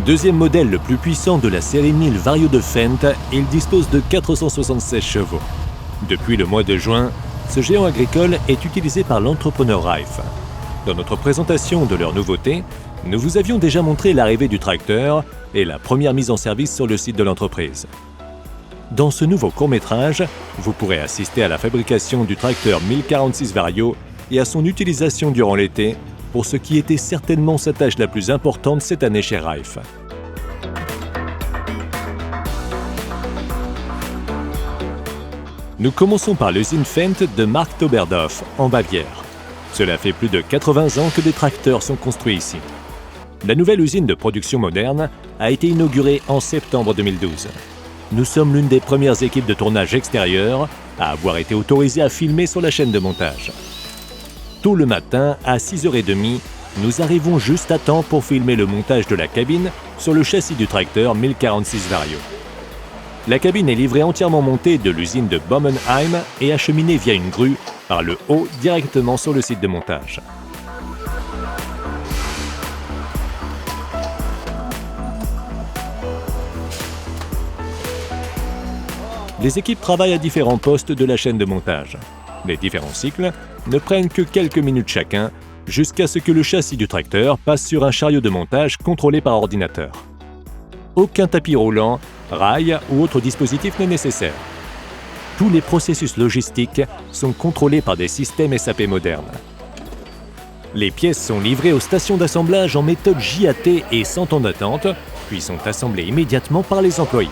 Deuxième modèle le plus puissant de la série 1000 Vario de Fendt, il dispose de 476 chevaux. Depuis le mois de juin, ce géant agricole est utilisé par l'entrepreneur Rife. Dans notre présentation de leurs nouveautés, nous vous avions déjà montré l'arrivée du tracteur et la première mise en service sur le site de l'entreprise. Dans ce nouveau court-métrage, vous pourrez assister à la fabrication du tracteur 1046 Vario et à son utilisation durant l'été, pour ce qui était certainement sa tâche la plus importante cette année chez Rife. Nous commençons par l'usine Fendt de Marktoberdorf, en Bavière. Cela fait plus de 80 ans que des tracteurs sont construits ici. La nouvelle usine de production moderne a été inaugurée en septembre 2012. Nous sommes l'une des premières équipes de tournage extérieur à avoir été autorisées à filmer sur la chaîne de montage. Tôt le matin, à 6h30, nous arrivons juste à temps pour filmer le montage de la cabine sur le châssis du tracteur 1046 Vario. La cabine est livrée entièrement montée de l'usine de Bommenheim et acheminée via une grue par le haut directement sur le site de montage. Les équipes travaillent à différents postes de la chaîne de montage. Les différents cycles ne prennent que quelques minutes chacun, jusqu'à ce que le châssis du tracteur passe sur un chariot de montage contrôlé par ordinateur. Aucun tapis roulant, rail ou autre dispositif n'est nécessaire. Tous les processus logistiques sont contrôlés par des systèmes SAP modernes. Les pièces sont livrées aux stations d'assemblage en méthode JAT et sans temps d'attente, puis sont assemblées immédiatement par les employés.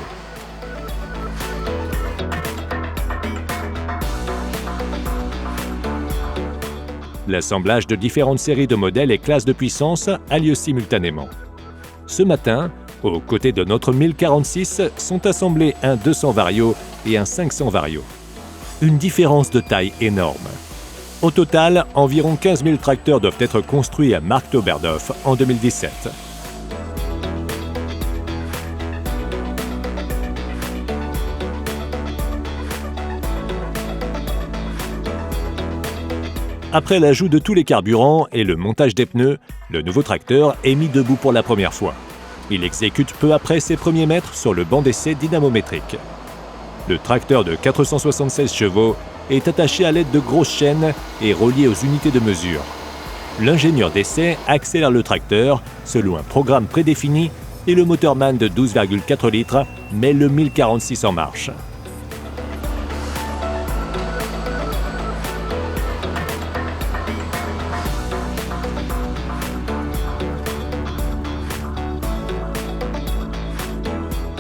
L'assemblage de différentes séries de modèles et classes de puissance a lieu simultanément. Ce matin, aux côtés de notre 1046, sont assemblés un 200 Vario et un 500 Vario. Une différence de taille énorme. Au total, environ 15 000 tracteurs doivent être construits à Marktoberdorf en 2017. Après l'ajout de tous les carburants et le montage des pneus, le nouveau tracteur est mis debout pour la première fois. Il exécute peu après ses premiers mètres sur le banc d'essai dynamométrique. Le tracteur de 476 chevaux est attaché à l'aide de grosses chaînes et relié aux unités de mesure. L'ingénieur d'essai accélère le tracteur selon un programme prédéfini et le moteur MAN de 12,4 litres met le 1046 en marche.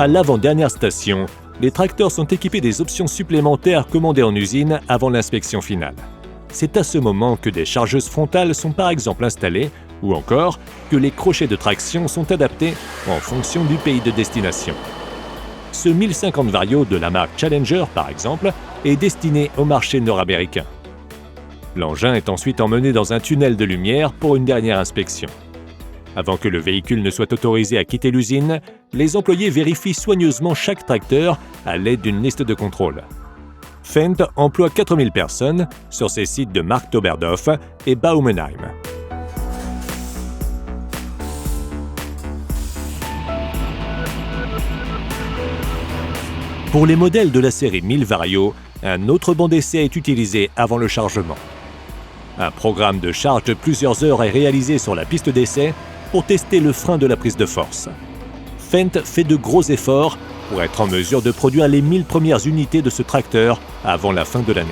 À l'avant-dernière station, les tracteurs sont équipés des options supplémentaires commandées en usine avant l'inspection finale. C'est à ce moment que des chargeuses frontales sont par exemple installées ou encore que les crochets de traction sont adaptés en fonction du pays de destination. Ce 1050 Vario de la marque Challenger, par exemple, est destiné au marché nord-américain. L'engin est ensuite emmené dans un tunnel de lumière pour une dernière inspection. Avant que le véhicule ne soit autorisé à quitter l'usine, les employés vérifient soigneusement chaque tracteur à l'aide d'une liste de contrôle. Fendt emploie 4000 personnes sur ses sites de Marktoberdorf et Baumenheim. Pour les modèles de la série 1000 Vario, un autre banc d'essai est utilisé avant le chargement. Un programme de charge de plusieurs heures est réalisé sur la piste d'essai pour tester le frein de la prise de force. Fendt fait de gros efforts pour être en mesure de produire les 1000 premières unités de ce tracteur avant la fin de l'année.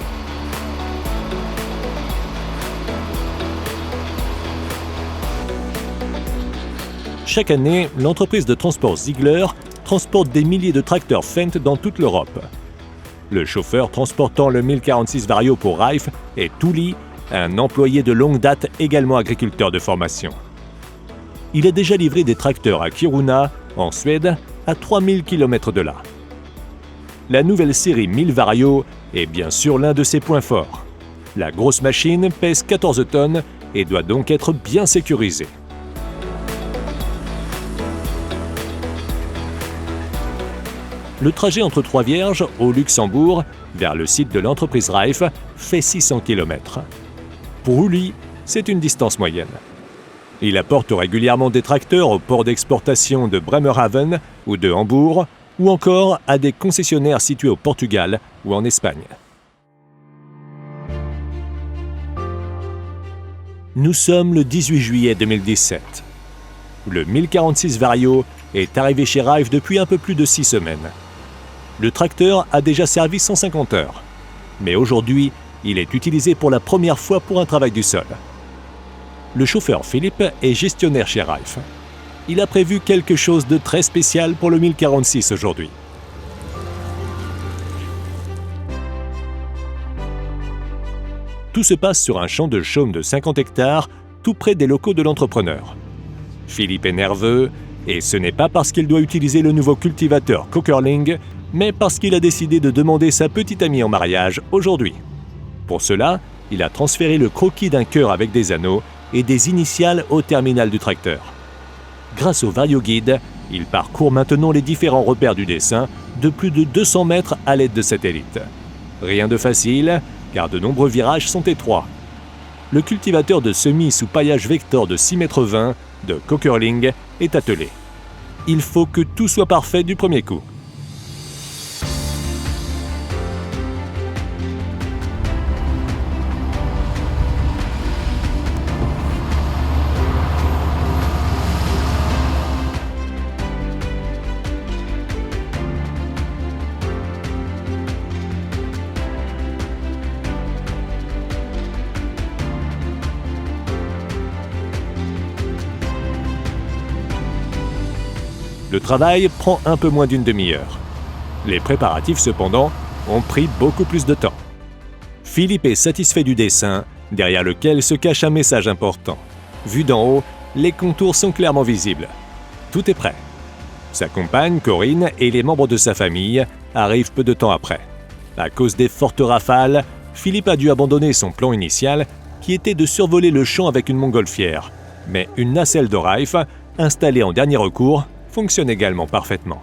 Chaque année, l'entreprise de transport Ziegler transporte des milliers de tracteurs Fendt dans toute l'Europe. Le chauffeur transportant le 1046 Vario pour Rife est Tuli, un employé de longue date également agriculteur de formation. Il a déjà livré des tracteurs à Kiruna, en Suède, à 3000 km de là. La nouvelle série 1000 Vario est bien sûr l'un de ses points forts. La grosse machine pèse 14 tonnes et doit donc être bien sécurisée. Le trajet entre Trois-Vierges, au Luxembourg, vers le site de l'entreprise Rife, fait 600 km. Pour Uli, c'est une distance moyenne. Il apporte régulièrement des tracteurs au port d'exportation de Bremerhaven ou de Hambourg, ou encore à des concessionnaires situés au Portugal ou en Espagne. Nous sommes le 18 juillet 2017. Le 1046 Vario est arrivé chez Rife depuis un peu plus de 6 semaines. Le tracteur a déjà servi 150 heures, mais aujourd'hui, il est utilisé pour la première fois pour un travail du sol. Le chauffeur Philippe est gestionnaire chez Rife. Il a prévu quelque chose de très spécial pour le 1046 aujourd'hui. Tout se passe sur un champ de chaume de 50 hectares, tout près des locaux de l'entrepreneur. Philippe est nerveux, et ce n'est pas parce qu'il doit utiliser le nouveau cultivateur Cokerling, mais parce qu'il a décidé de demander sa petite amie en mariage aujourd'hui. Pour cela, il a transféré le croquis d'un cœur avec des anneaux et des initiales au terminal du tracteur. Grâce au Vario Guide, il parcourt maintenant les différents repères du dessin de plus de 200 mètres à l'aide de satellites. Rien de facile, car de nombreux virages sont étroits. Le cultivateur de semis sous paillage vector de 6,20 m de Cokerling est attelé. Il faut que tout soit parfait du premier coup. Le travail prend un peu moins d'une demi-heure. Les préparatifs, cependant, ont pris beaucoup plus de temps. Philippe est satisfait du dessin, derrière lequel se cache un message important. Vu d'en haut, les contours sont clairement visibles. Tout est prêt. Sa compagne, Corinne, et les membres de sa famille arrivent peu de temps après. À cause des fortes rafales, Philippe a dû abandonner son plan initial, qui était de survoler le champ avec une montgolfière. Mais une nacelle de Rife, installée en dernier recours, fonctionne également parfaitement.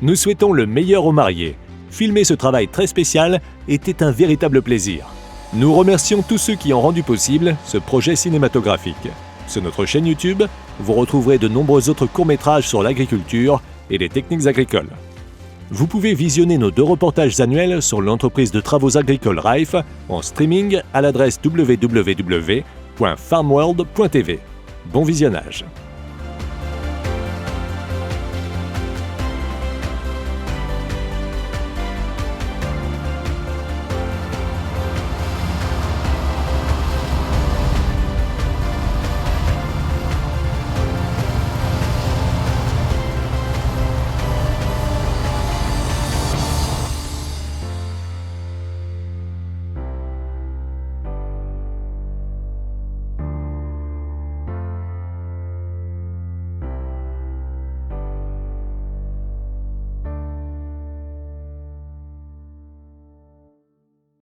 Nous souhaitons le meilleur aux mariés. Filmer ce travail très spécial était un véritable plaisir. Nous remercions tous ceux qui ont rendu possible ce projet cinématographique. Sur notre chaîne YouTube, vous retrouverez de nombreux autres courts-métrages sur l'agriculture et les techniques agricoles. Vous pouvez visionner nos 2 reportages annuels sur l'entreprise de travaux agricoles Rife en streaming à l'adresse www.farmworld.tv. Bon visionnage!